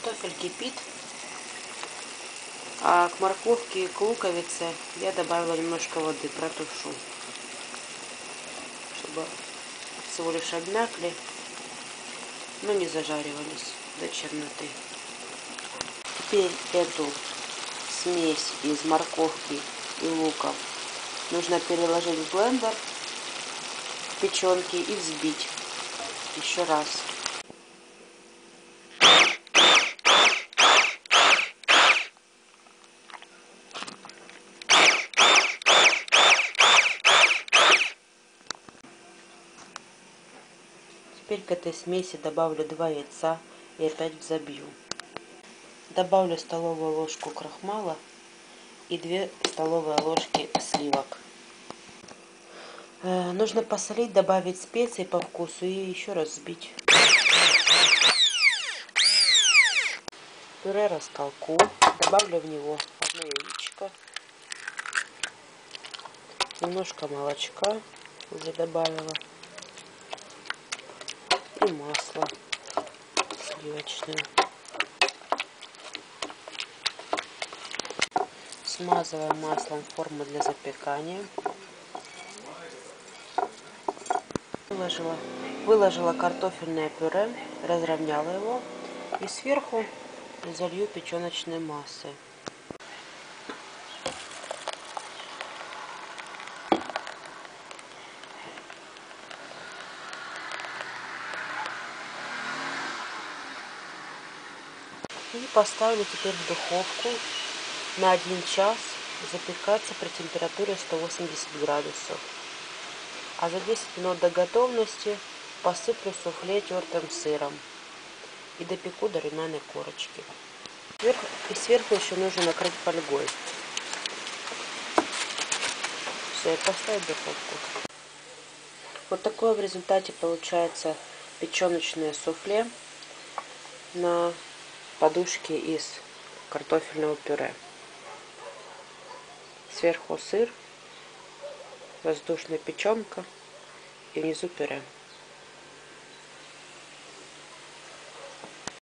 Картофель кипит, а к морковке и к луковице я добавила немножко воды, протушу, чтобы всего лишь обмякли, но не зажаривались до черноты. Теперь эту смесь из морковки и лука нужно переложить в блендер к печенке и взбить еще раз. Теперь к этой смеси добавлю 2 яйца и опять взобью. Добавлю столовую ложку крахмала и 2 столовые ложки сливок. Нужно посолить, добавить специи по вкусу и еще раз взбить. Пюре растолку, добавлю в него 1 яичко, немножко молочка уже добавила и масло сливочное. Смазываем маслом форму для запекания. Выложила картофельное пюре, разровняла его и сверху залью печеночной массой. И поставлю теперь в духовку на 1 час запекаться при температуре 180 градусов. А за 10 минут до готовности посыплю суфле тертым сыром и допеку до румяной корочки. И сверху еще нужно накрыть фольгой. Все, и поставить в духовку. Вот такое в результате получается печеночное суфле на подушке из картофельного пюре. Сверху сыр, воздушная печенка и внизу пюре.